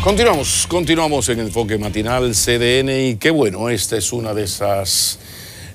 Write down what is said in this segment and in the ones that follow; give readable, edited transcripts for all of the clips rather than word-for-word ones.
Continuamos en Enfoque Matinal CDN y qué bueno, esta es una de esas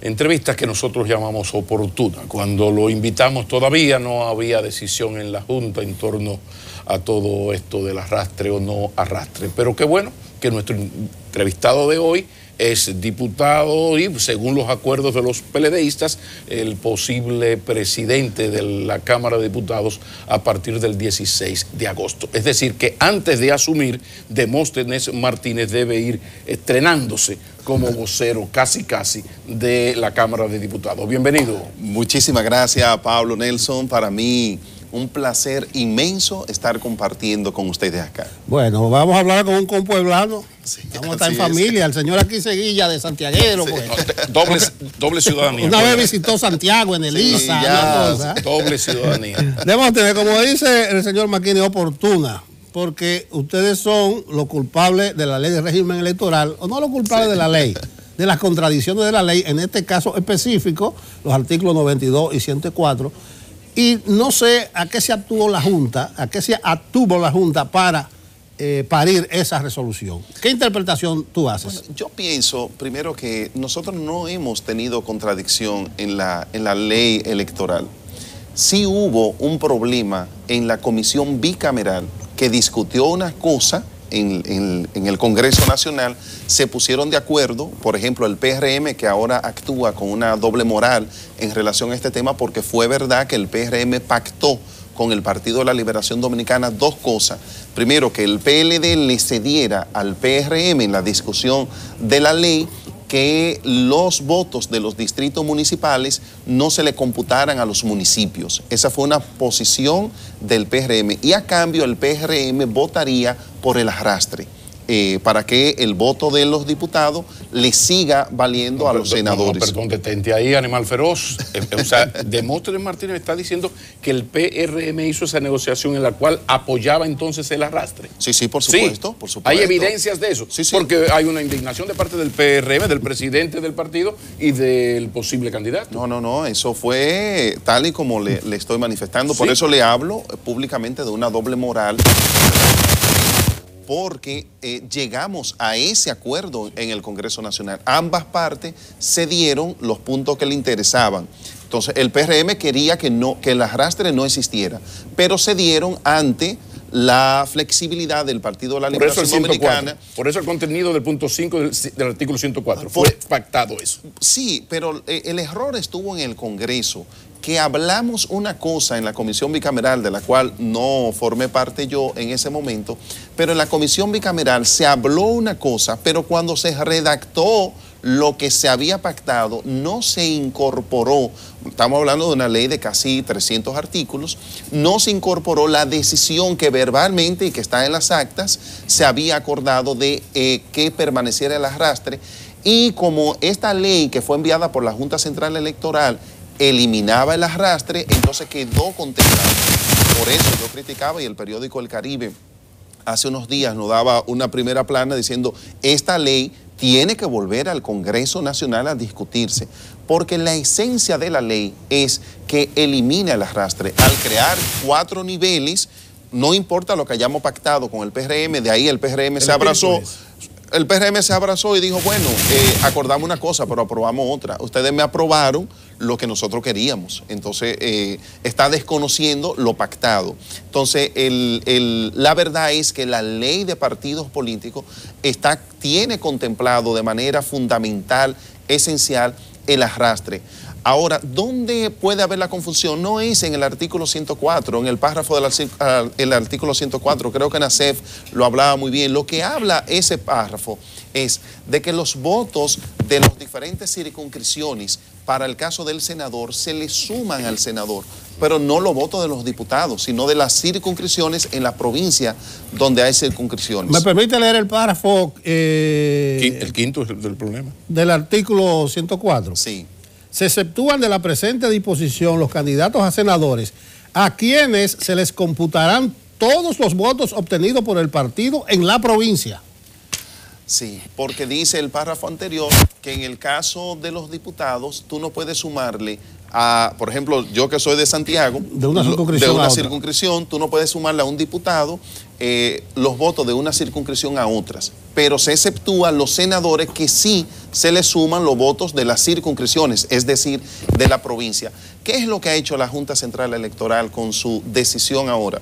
entrevistas que nosotros llamamos oportuna. Cuando lo invitamos todavía no había decisión en la Junta en torno a todo esto del arrastre o no arrastre, pero qué bueno que nuestro entrevistado de hoy es diputado y, según los acuerdos de los PLDistas, el posible presidente de la Cámara de Diputados a partir del 16 de agosto. Es decir, que antes de asumir, Demóstenes Martínez debe ir estrenándose como vocero casi de la Cámara de Diputados. Bienvenido. Muchísimas gracias, Pablo Nelson. Para mí, un placer inmenso estar compartiendo con ustedes acá. Bueno, vamos a hablar con un compueblano. Sí, vamos a estar en familia. El señor aquí Seguilla de Santiaguero. Sí. Pues. Doble ciudadanía. Una vez visitó Santiago en Elisa. Doble ciudadanía. Debemos tener, como dice el señor Maquini, oportuna, porque ustedes son los culpables de la ley de régimen electoral, o no los culpables de la ley, de las contradicciones de la ley, en este caso específico, los artículos 92 y 104. Y no sé a qué se actuó la Junta, para parir esa resolución. ¿Qué interpretación tú haces? Bueno, yo pienso, primero, que nosotros no hemos tenido contradicción en la ley electoral. Sí hubo un problema en la comisión bicameral que discutió una cosa en el Congreso Nacional, se pusieron de acuerdo, por ejemplo, el PRM, que ahora actúa con una doble moral en relación a este tema, porque fue verdad que el PRM pactó con el Partido de la Liberación Dominicana dos cosas. Primero, que el PLD le cediera al PRM en la discusión de la ley que los votos de los distritos municipales no se le computaran a los municipios. Esa fue una posición del PRM. Y a cambio el PRM votaría por el arrastre, para que el voto de los diputados le siga valiendo a los senadores. Perdón, detente ahí, animal feroz. O sea, Demóstenes Martínez está diciendo que el PRM hizo esa negociación en la cual apoyaba entonces el arrastre. Sí, por supuesto, sí. por supuesto. ¿Hay evidencias de eso? Sí. Porque hay una indignación de parte del PRM, del presidente del partido y del posible candidato. No, eso fue tal y como le estoy manifestando. Por eso le hablo públicamente de una doble moral, porque llegamos a ese acuerdo en el Congreso Nacional. Ambas partes cedieron los puntos que le interesaban. Entonces, el PRM quería que el arrastre no existiera, pero cedieron ante la flexibilidad del Partido de la Liberación Dominicana. Por eso el contenido del punto 5 del artículo 104. Fue pactado eso. Sí, pero el error estuvo en el Congreso, que hablamos una cosa en la comisión bicameral, de la cual no formé parte yo en ese momento, pero en la comisión bicameral se habló una cosa, pero cuando se redactó lo que se había pactado, no se incorporó, estamos hablando de una ley de casi 300 artículos, no se incorporó la decisión que verbalmente y que está en las actas se había acordado de que permaneciera el arrastre, y como esta ley que fue enviada por la Junta Central Electoral eliminaba el arrastre, entonces quedó contemplado. Por eso yo criticaba, y el periódico El Caribe hace unos días nos daba una primera plana diciendo: esta ley tiene que volver al Congreso Nacional a discutirse, porque la esencia de la ley es que elimina el arrastre. Al crear 4 niveles, no importa lo que hayamos pactado con el PRM, de ahí el PRM se abrazó. El PRM se abrazó y dijo, bueno, acordamos una cosa, pero aprobamos otra. Ustedes me aprobaron lo que nosotros queríamos. Entonces, está desconociendo lo pactado. Entonces, la verdad es que la ley de partidos políticos tiene contemplado de manera fundamental, esencial, el arrastre. Ahora, ¿dónde puede haber la confusión? No es en el artículo 104, en el párrafo del artículo 104, creo que Nacef lo hablaba muy bien. Lo que habla ese párrafo es de que los votos de las diferentes circunscripciones para el caso del senador se le suman al senador, pero no los votos de los diputados, sino de las circunscripciones en la provincia donde hay circunscripciones. ¿Me permite leer el párrafo? El quinto es el del problema. Del artículo 104. Sí. Se exceptúan de la presente disposición los candidatos a senadores a quienes se les computarán todos los votos obtenidos por el partido en la provincia. Sí, porque dice el párrafo anterior que en el caso de los diputados tú no puedes sumarle por ejemplo, yo que soy de Santiago, de una circunscripción, tú no puedes sumarle a un diputado los votos de una circunscripción a otras, pero se exceptúan los senadores que sí se les suman los votos de las circunscripciones, es decir, de la provincia. ¿Qué es lo que ha hecho la Junta Central Electoral con su decisión ahora?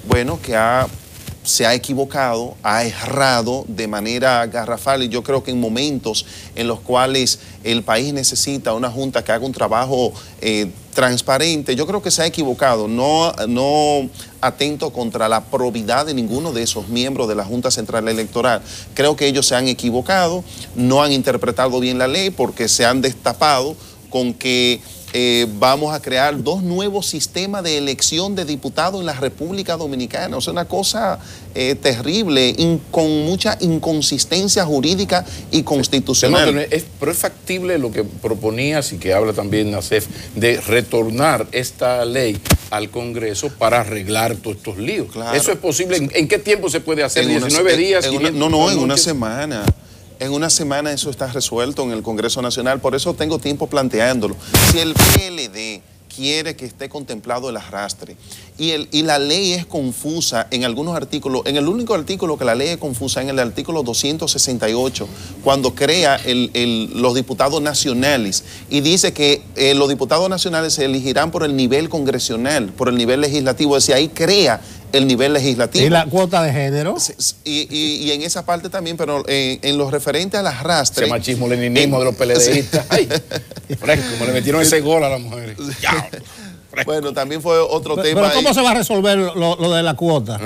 Bueno, que se ha equivocado, ha errado de manera garrafal, y yo creo que en momentos en los cuales el país necesita una junta que haga un trabajo transparente, yo creo que se ha equivocado, no atento contra la probidad de ninguno de esos miembros de la Junta Central Electoral. Creo que ellos se han equivocado, no han interpretado bien la ley porque se han destapado con que vamos a crear 2 nuevos sistemas de elección de diputados en la República Dominicana. O sea, una cosa terrible, con mucha inconsistencia jurídica y constitucional. Pero es factible lo que proponías y que habla también Nacef, de retornar esta ley al Congreso para arreglar todos estos líos. Claro. ¿Eso es posible? ¿En qué tiempo se puede hacer? ¿19 días? En una semana. En una semana eso está resuelto en el Congreso Nacional, por eso tengo tiempo planteándolo. Si el PLD quiere que esté contemplado el arrastre y la ley es confusa en algunos artículos, en el único artículo que la ley es confusa, en el artículo 268, cuando crea los diputados nacionales y dice que los diputados nacionales se elegirán por el nivel congresional, por el nivel legislativo, es decir, ahí crea el nivel legislativo. ¿Y la cuota de género? Y en esa parte también, pero en lo referente al arrastre... Ese machismo-leninismo de los PLDistas. Ay, fresco, como le metieron ese gol a las mujeres. Ya. Bueno, también fue otro tema. ¿Pero cómo se va a resolver lo de la cuota?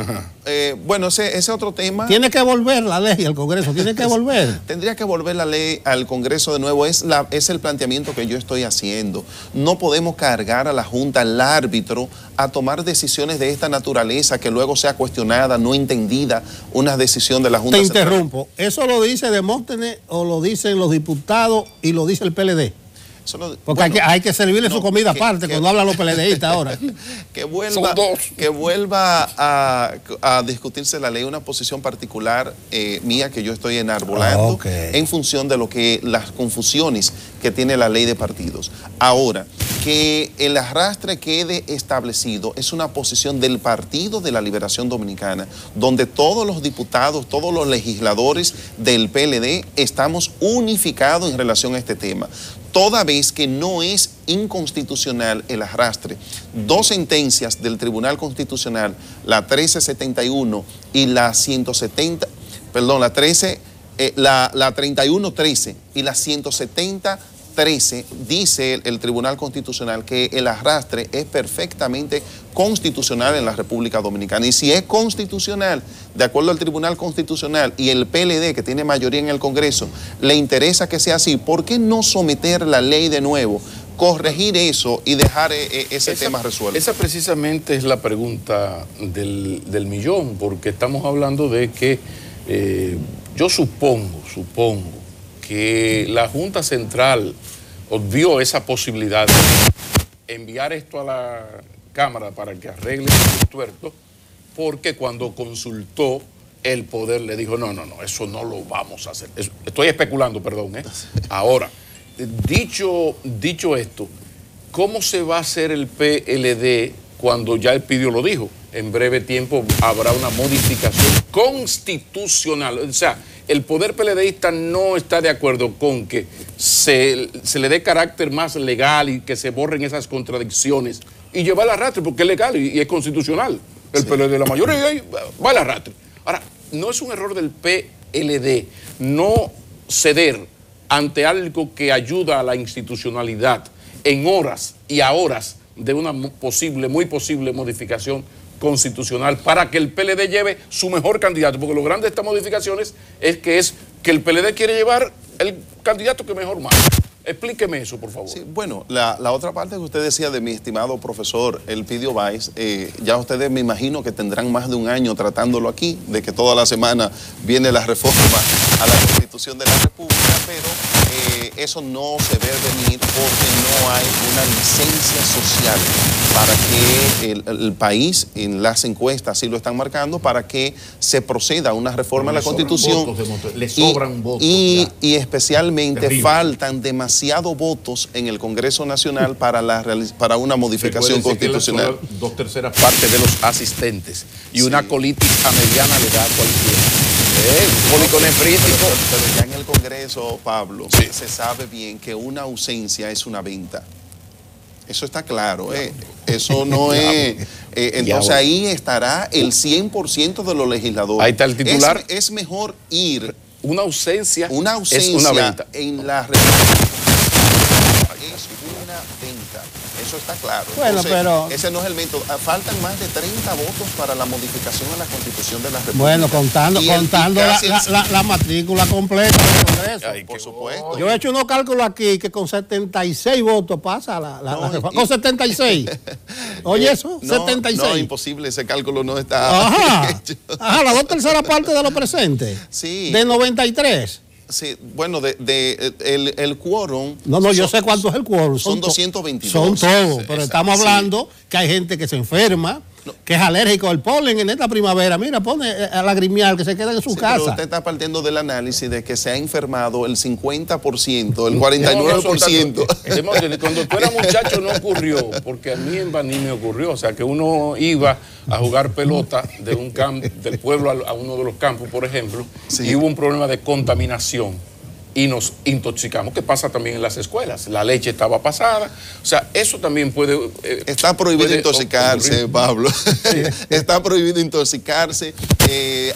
Bueno, ese otro tema... Tiene que volver la ley al Congreso, tiene que volver. Tendría que volver la ley al Congreso de nuevo. Es el planteamiento que yo estoy haciendo. No podemos cargar a la Junta, al árbitro, a tomar decisiones de esta naturaleza que luego sea cuestionada, no entendida, una decisión de la Junta Central. Te interrumpo. ¿Eso lo dice Demóstenes o lo dicen los diputados y lo dice el PLD? Porque bueno, hay que servirle su comida aparte cuando hablan los PLDistas ahora. Que vuelva a discutirse la ley, una posición particular mía que yo estoy enarbolando en función de las confusiones que tiene la ley de partidos. Ahora, que el arrastre quede establecido es una posición del Partido de la Liberación Dominicana, donde todos los diputados, todos los legisladores del PLD estamos unificados en relación a este tema. Toda vez que no es inconstitucional el arrastre. 2 sentencias del Tribunal Constitucional, la 1371 y la 170, perdón, la 3113 y la 17013, dice el Tribunal Constitucional que el arrastre es perfectamente constitucional en la República Dominicana. Y si es constitucional, de acuerdo al Tribunal Constitucional, y el PLD, que tiene mayoría en el Congreso, le interesa que sea así, ¿por qué no someter la ley de nuevo, corregir eso y dejar ese tema resuelto? Esa precisamente es la pregunta del millón, porque estamos hablando de que yo supongo que la Junta Central obvió esa posibilidad de enviar esto a la Cámara para que arregle el tuerto, porque cuando consultó el poder le dijo, no, eso no lo vamos a hacer. Estoy especulando, perdón. Ahora, dicho esto, ¿cómo se va a hacer el PLD cuando ya el PIDIO lo dijo? En breve tiempo habrá una modificación constitucional. O sea, el poder PLDista no está de acuerdo con que se le dé carácter más legal y que se borren esas contradicciones y llevar al arrastre, porque es legal y es constitucional. El PLD de la mayoría va al arrastre. Ahora, no es un error del PLD no ceder ante algo que ayuda a la institucionalidad en horas y a horas de una muy posible modificación constitucional para que el PLD lleve su mejor candidato, porque lo grande de estas modificaciones es que el PLD quiere llevar el candidato que mejor marca. Explíqueme eso, por favor. Sí, bueno, la otra parte que usted decía de mi estimado profesor Elpidio Báez, ya ustedes me imagino que tendrán más de un año tratándolo aquí, de que toda la semana viene la reforma a la Constitución de la República, pero eso no se ve venir porque no hay una licencia social para que el país, en las encuestas así lo están marcando, para que se proceda a una reforma de la Constitución. Le sobran votos. Y especialmente faltan demasiados votos en el Congreso Nacional para una modificación constitucional. Que 2/3 partes de los asistentes y una colítica mediana le da a cualquiera. Un policonefrítico. Pero ya en el Congreso, Pablo, se sabe bien que una ausencia es una venta. Eso está claro, eso no es... entonces ahí estará el 100% de los legisladores. Ahí está el titular. Es mejor ir... Una ausencia es una venta. En la República es una venta. Eso está claro. Bueno, entonces, pero... ese no es el método. Faltan más de 30 votos para la modificación a la Constitución de la República. Bueno, contando la matrícula completa del Congreso. Ay, por supuesto. Yo he hecho unos cálculos aquí que con 76 votos pasa la reforma. Con 76. Oye, eso, 76. No, imposible, ese cálculo no está hecho. Ajá, la 2/3 parte de lo presente. Sí. De 93. Sí, bueno, el quórum... No, yo sé cuánto es el quórum. Son 222. Son todos, Sí, pero estamos hablando que hay gente que se enferma, que es alérgico al polen en esta primavera. Mira, pone a lagrimear, que se queda en su casa. Pero usted está partiendo del análisis de que se ha enfermado el 50%, el 49%. Cuando tú eras muchacho no ocurrió, porque a mí en Baní me ocurrió. O sea, que uno iba a jugar pelota de un campo, del pueblo a uno de los campos, por ejemplo, y hubo un problema de contaminación. Y nos intoxicamos, que pasa también en las escuelas. La leche estaba pasada. O sea, eso también puede... Está prohibido intoxicarse, Pablo. Sí. Está prohibido intoxicarse.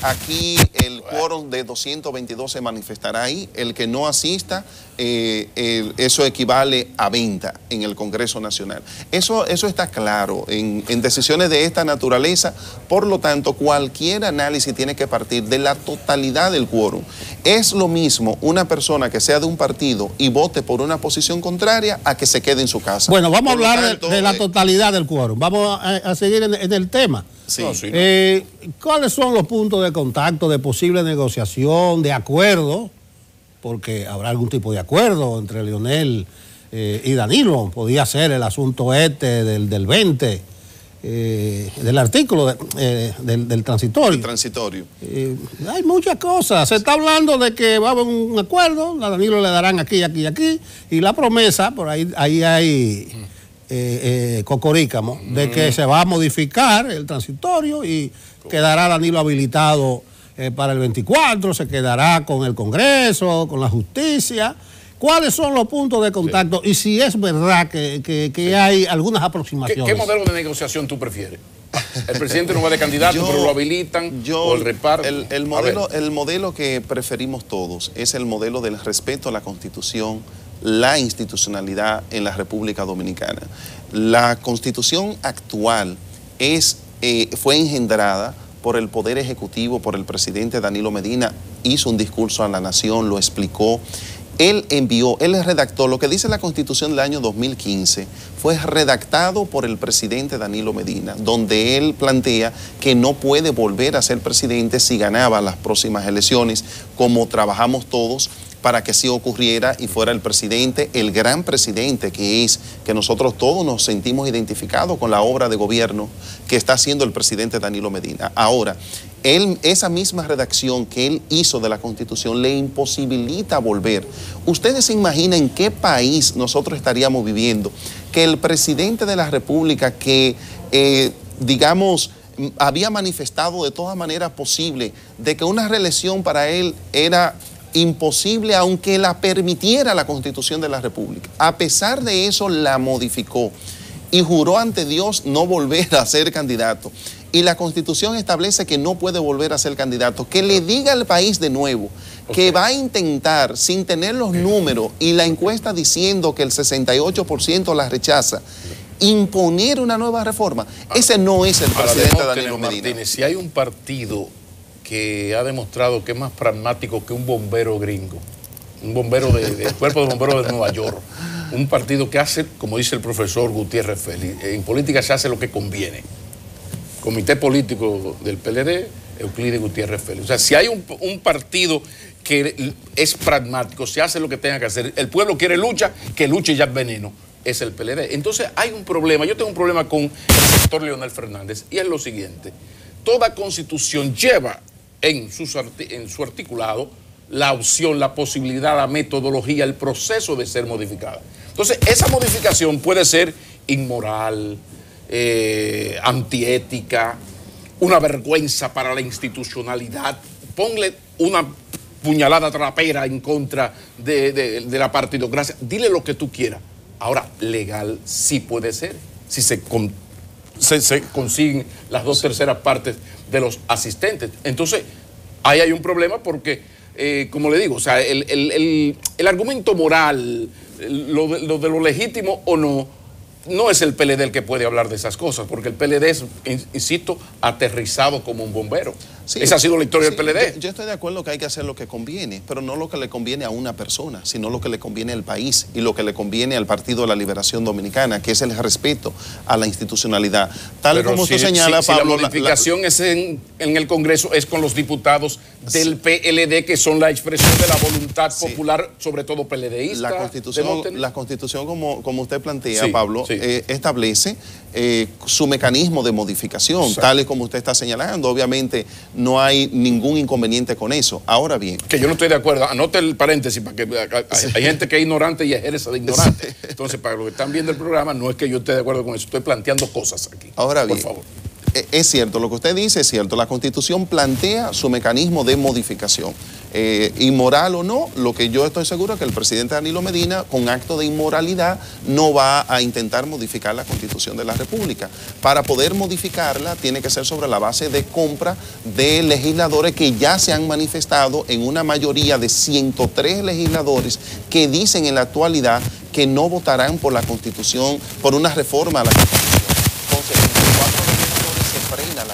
Aquí el quórum de 222 se manifestará ahí. El que no asista, eso equivale a venta en el Congreso Nacional. Eso está claro en decisiones de esta naturaleza. Por lo tanto, cualquier análisis tiene que partir de la totalidad del quórum. Es lo mismo una persona que sea de un partido y vote por una posición contraria a que se quede en su casa. Bueno, vamos a hablar de la totalidad del quórum. Vamos a seguir en el tema. Sí. ¿Cuáles son los puntos de contacto, de posible negociación, de acuerdo? Porque habrá algún tipo de acuerdo entre Leonel y Danilo. Podía ser el asunto del 20, del artículo del transitorio. El transitorio. Hay muchas cosas. Se está hablando de que va a haber un acuerdo, a Danilo le darán aquí, y la promesa, por ahí hay cocorícamo, de que se va a modificar el transitorio y quedará Danilo habilitado para el 24, se quedará con el Congreso, con la justicia. ¿Cuáles son los puntos de contacto? Y si es verdad que hay algunas aproximaciones. ¿Qué modelo de negociación tú prefieres? El presidente no va de candidato, pero lo habilitan, o el reparto. El modelo que preferimos todos es el modelo del respeto a la Constitución, la institucionalidad en la República Dominicana. La Constitución actual fue engendrada por el Poder Ejecutivo, por el presidente Danilo Medina, hizo un discurso a la nación, lo explicó. Él redactó lo que dice la Constitución del año 2015, fue redactado por el presidente Danilo Medina, donde él plantea que no puede volver a ser presidente si ganaba las próximas elecciones, como trabajamos todos para que sí ocurriera y fuera el presidente, el gran presidente que nosotros todos nos sentimos identificados con la obra de gobierno que está haciendo el presidente Danilo Medina. Ahora, esa misma redacción que él hizo de la Constitución le imposibilita volver. ¿Ustedes se imaginan en qué país nosotros estaríamos viviendo? Que el presidente de la República que, digamos, había manifestado de todas maneras posible de que una reelección para él era imposible aunque la permitiera la Constitución de la República. A pesar de eso la modificó y juró ante Dios no volver a ser candidato. Y la Constitución establece que no puede volver a ser candidato. Que le diga al país de nuevo que va a intentar, sin tener los números y la encuesta diciendo que el 68% la rechaza, imponer una nueva reforma. Ese no es el presidente Danilo Medina. Martínez, si hay un partido que ha demostrado que es más pragmático que un bombero gringo, un bombero del Cuerpo de Bomberos de Nueva York, un partido que hace, como dice el profesor Gutiérrez Félix, en política se hace lo que conviene. Comité político del PLD Euclides Gutiérrez Félix. O sea, si hay un partido que es pragmático, se hace lo que tenga que hacer, el pueblo quiere lucha, que luche ya veneno, es el PLD. Entonces hay un problema, yo tengo un problema con el sector Leonel Fernández, y es lo siguiente: toda constitución lleva en su articulado la opción, la posibilidad, la metodología, el proceso de ser modificada. Entonces, esa modificación puede ser inmoral, antiética, una vergüenza para la institucionalidad. Ponle una puñalada trapera en contra de la partidocracia. Dile lo que tú quieras. Ahora, legal sí puede ser, si se consiguen las 2/3 partes de los asistentes. Entonces, ahí hay un problema porque, como le digo, o sea, el argumento moral, lo de lo legítimo o no es el PLD el que puede hablar de esas cosas, porque el PLD es, insisto, aterrizado como un bombero. Sí, esa ha sido la historia del PLD. Yo estoy de acuerdo que hay que hacer lo que conviene, pero no lo que le conviene a una persona, sino lo que le conviene al país y lo que le conviene al Partido de la Liberación Dominicana, que es el respeto a la institucionalidad. Tal pero como usted señala, Pablo... Si la modificación es en el Congreso, es con los diputados del PLD, que son la expresión de la voluntad popular, sobre todo PLDista. La Constitución como usted plantea, Pablo, establece su mecanismo de modificación, tal y como usted está señalando. Obviamente no hay ningún inconveniente con eso. Ahora bien... Que yo no estoy de acuerdo. Anote el paréntesis, para que hay gente que es ignorante y ejerce de ignorante. Entonces, para los que están viendo el programa, no es que yo esté de acuerdo con eso. Estoy planteando cosas aquí. Ahora bien, por favor. Es cierto, lo que usted dice es cierto. La Constitución plantea su mecanismo de modificación. Inmoral o no, lo que yo estoy seguro es que el presidente Danilo Medina, con acto de inmoralidad, no va a intentar modificar la Constitución de la República. Para poder modificarla, tiene que ser sobre la base de compra de legisladores que ya se han manifestado en una mayoría de 103 legisladores que dicen en la actualidad que no votarán por la Constitución, por una reforma a la Constitución. Entonces, en 4 legisladores se frena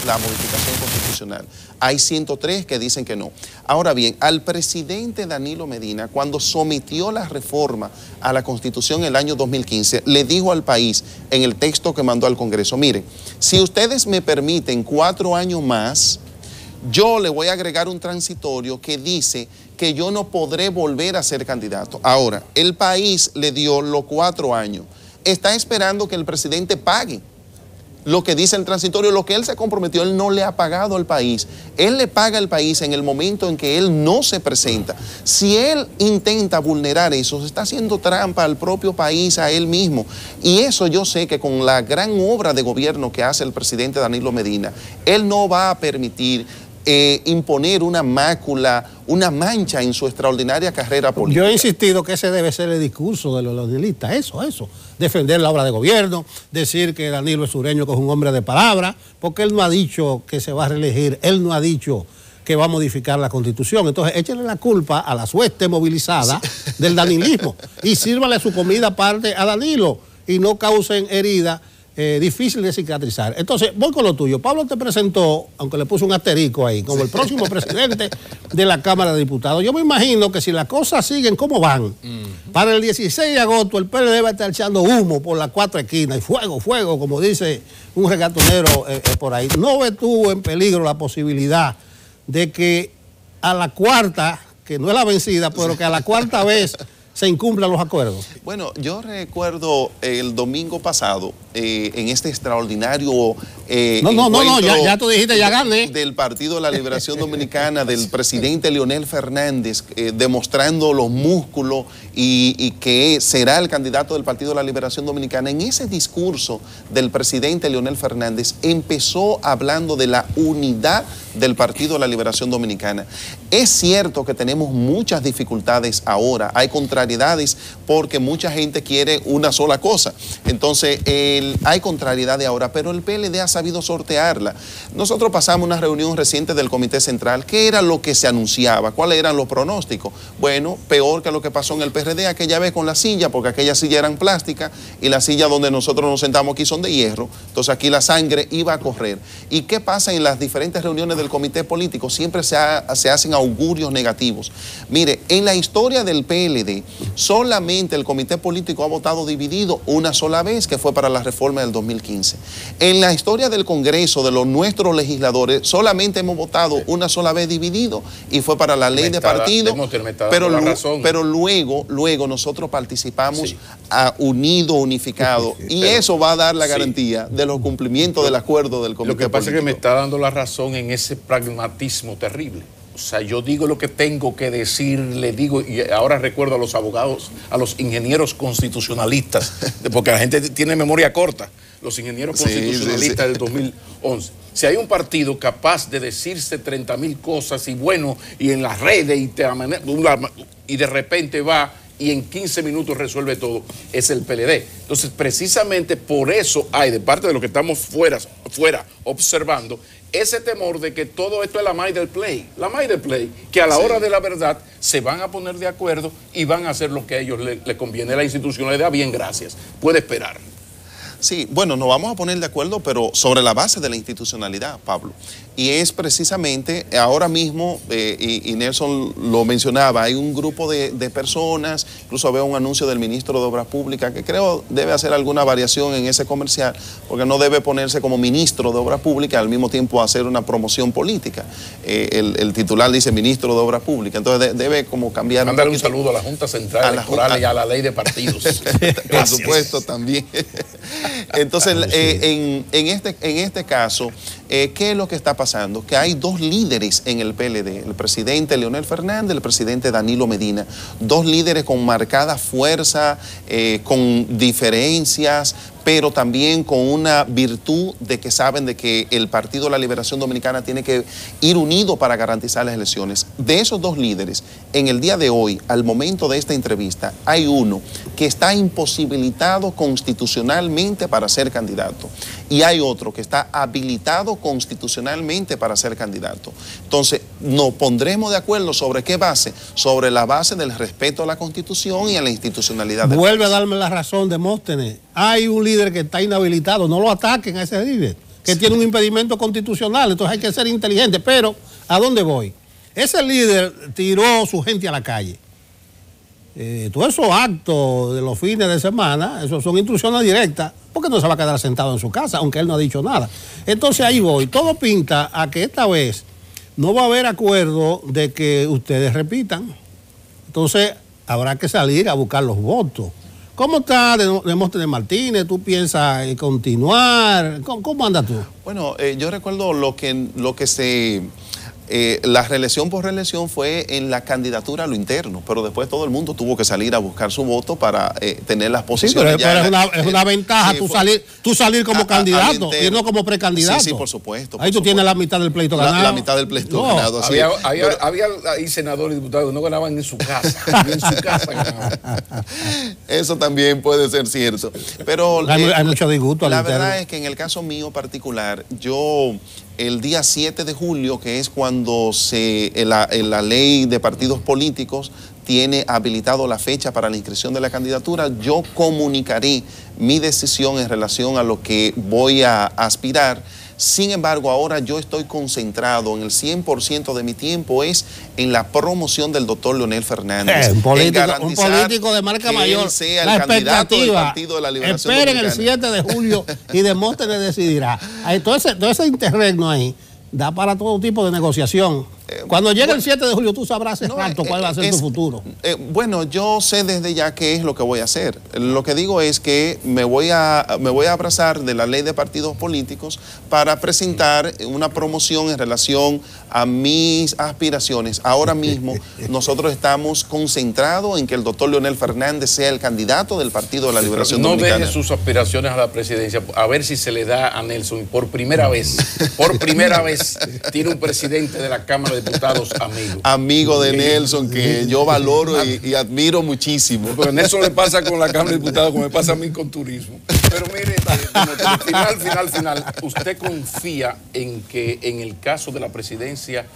la modificación constitucional. Hay 103 que dicen que no. Ahora bien, al presidente Danilo Medina, cuando sometió la reforma a la Constitución en el año 2015, le dijo al país en el texto que mandó al Congreso: mire, si ustedes me permiten 4 años más, yo le voy a agregar un transitorio que dice que yo no podré volver a ser candidato. Ahora, el país le dio los 4 años. Está esperando que el presidente pague lo que dice el transitorio, lo que él se comprometió. Él no le ha pagado al país. Él le paga al país en el momento en que él no se presenta. Si él intenta vulnerar eso, se está haciendo trampa al propio país, a él mismo. Y eso yo sé que con la gran obra de gobierno que hace el presidente Danilo Medina, él no va a permitir imponer una mácula, una mancha en su extraordinaria carrera política. Yo he insistido que ese debe ser el discurso de los danilistas, eso. Defender la obra de gobierno, decir que Danilo es sureño, que es un hombre de palabra, porque él no ha dicho que se va a reelegir, él no ha dicho que va a modificar la Constitución. Entonces, échenle la culpa a la suerte movilizada del danilismo y sírvale su comida aparte a Danilo y no causen heridas difícil de cicatrizar. Entonces, voy con lo tuyo. Pablo te presentó, aunque le puso un asterisco ahí, como el próximo presidente de la Cámara de Diputados. Yo me imagino que si las cosas siguen como van, para el 16 de agosto el PLD va a estar echando humo por las 4 esquinas y fuego, como dice un regatonero por ahí. ¿No ves tú en peligro la posibilidad de que a la cuarta, que no es la vencida, pero que a la cuarta vez se incumplan los acuerdos? Bueno, yo recuerdo el domingo pasado, en este extraordinario ya tú dijiste, ya gané. Del Partido de la Liberación Dominicana, del presidente Leonel Fernández, demostrando los músculos y que será el candidato del Partido de la Liberación Dominicana. En ese discurso del presidente Leonel Fernández empezó hablando de la unidad del Partido de la Liberación Dominicana. Es cierto que tenemos muchas dificultades ahora, hay contrariedades porque mucha gente quiere una sola cosa. Entonces, hay contrariedades ahora, pero el PLD ha sabido sortearla. Nosotros pasamos una reunión reciente del Comité Central. ¿Qué era lo que se anunciaba? ¿Cuáles eran los pronósticos? Bueno, peor que lo que pasó en el PRD aquella vez con la silla, porque aquellas sillas eran plásticas y las sillas donde nosotros nos sentamos aquí son de hierro. Entonces aquí la sangre iba a correr. ¿Y qué pasa en las diferentes reuniones del comité político? Siempre se hacen augurios negativos. Mire, en la historia del PLD, solamente el comité político ha votado dividido una sola vez, que fue para la reforma reforma del 2015. En la historia del Congreso, de los nuestros legisladores, solamente hemos votado una sola vez dividido y fue para la ley de partido, pero luego nosotros participamos unificado y eso va a dar la garantía de los cumplimientos del acuerdo del comité político. Lo que pasa es que me está dando la razón en ese pragmatismo terrible. O sea, yo digo lo que tengo que decir, le digo, y ahora recuerdo a los abogados, a los ingenieros constitucionalistas, porque la gente tiene memoria corta, los ingenieros constitucionalistas del 2011. Si hay un partido capaz de decirse 30,000 cosas y bueno, y en las redes, y de repente va y en 15 minutos resuelve todo, es el PLD. Entonces, precisamente por eso hay, de parte de los que estamos fuera observando, ese temor de que todo esto es la May del Play. La May del Play, que a la hora de la verdad se van a poner de acuerdo y van a hacer lo que a ellos les conviene. La institucionalidad, bien, gracias. Puede esperar. Sí, bueno, nos vamos a poner de acuerdo, pero sobre la base de la institucionalidad, Pablo. Y es precisamente, ahora mismo, y Nelson lo mencionaba, hay un grupo de personas, incluso veo un anuncio del ministro de Obras Públicas, que creo debe hacer alguna variación en ese comercial, porque no debe ponerse como ministro de Obras Públicas, al mismo tiempo hacer una promoción política. El titular dice ministro de Obras Públicas, entonces debe como cambiar. Mándale un saludo a la Junta Central Electoral y a la ley de partidos. Por supuesto, también. Entonces, en este caso, ¿qué es lo que está pasando? Que hay dos líderes en el PLD, el presidente Leonel Fernández y el presidente Danilo Medina, dos líderes con marcada fuerza, con diferencias, pero también con una virtud de que saben de que el Partido de la Liberación Dominicana tiene que ir unido para garantizar las elecciones. De esos dos líderes, en el día de hoy, al momento de esta entrevista, hay uno que está imposibilitado constitucionalmente para ser candidato y hay otro que está habilitado constitucionalmente para ser candidato. Entonces, nos pondremos de acuerdo sobre qué base, sobre la base del respeto a la Constitución y a la institucionalidad. Vuelve a darme la razón, Demóstenes. Hay un líder que está inhabilitado, no lo ataquen a ese líder, que tiene un impedimento constitucional, entonces hay que ser inteligente. Pero, ¿a dónde voy? Ese líder tiró su gente a la calle. Todos esos actos de los fines de semana, esos son instrucciones directas, porque no se va a quedar sentado en su casa, aunque él no ha dicho nada. Entonces ahí voy, todo pinta a que esta vez no va a haber acuerdo de que ustedes repitan. Entonces habrá que salir a buscar los votos. ¿Cómo está Demóstenes Martínez? ¿Tú piensas continuar? ¿Cómo andas tú? Bueno, yo recuerdo lo que se... la reelección por reelección fue en la candidatura a lo interno, pero después todo el mundo tuvo que salir a buscar su voto para tener las posiciones. Sí, pero es una ventaja tú salir como candidato y no como precandidato. Sí, por supuesto. Ahí tú tienes la mitad del pleito ganado. La mitad del pleito ganado. Así había ahí senadores y diputados que no ganaban en su casa, ni en su casa ganaban. Eso también puede ser cierto. Pero hay mucho disgusto. La verdad es que en el caso mío particular, yo... El día 7 de julio, que es cuando la ley de partidos políticos tiene habilitado la fecha para la inscripción de la candidatura, yo comunicaré mi decisión en relación a lo que voy a aspirar. Sin embargo, ahora yo estoy concentrado en el 100% de mi tiempo es en la promoción del doctor Leonel Fernández. Un político de marca mayor. Sea el candidato del Partido de la Liberación Dominicana. Esperen el 7 de julio y Demóstenes decidirá. Todo ese interregno ahí da para todo tipo de negociación. Cuando llegue el 7 de julio tú sabrás cuál va a ser tu futuro. Bueno, yo sé desde ya qué es lo que voy a hacer. Lo que digo es que me voy a abrazar de la ley de partidos políticos para presentar una promoción en relación a mis aspiraciones. Ahora mismo nosotros estamos concentrados en que el doctor Leonel Fernández sea el candidato del Partido de la Liberación Dominicana. No deje sus aspiraciones a la presidencia, a ver si se le da a Nelson. Por primera vez tiene un presidente de la Cámara de Diputados amigo de Nelson, que yo valoro y admiro muchísimo. Porque a Nelson le pasa con la Cámara de Diputados como me pasa a mí con turismo. Pero mire, final, ¿usted confía en que en el caso de la presidencia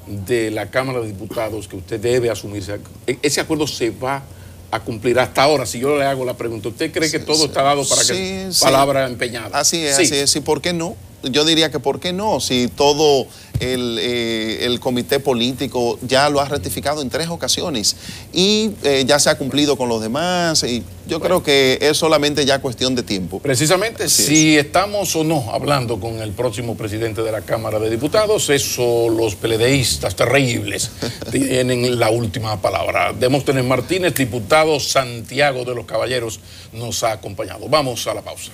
de la Cámara de Diputados que usted debe asumirse, ese acuerdo se va a cumplir hasta ahora? Si yo le hago la pregunta, ¿usted cree que todo está dado para que palabra empeñada? Así es, sí, ¿por qué no? yo diría que ¿por qué no? Si todo el comité político ya lo ha ratificado en 3 ocasiones y ya se ha cumplido con los demás, y yo creo que es solamente ya cuestión de tiempo. Precisamente, si estamos o no hablando con el próximo presidente de la Cámara de Diputados, eso los peledeístas terribles tienen la última palabra. Demóstenes Martínez, diputado Santiago de los Caballeros, nos ha acompañado. Vamos a la pausa.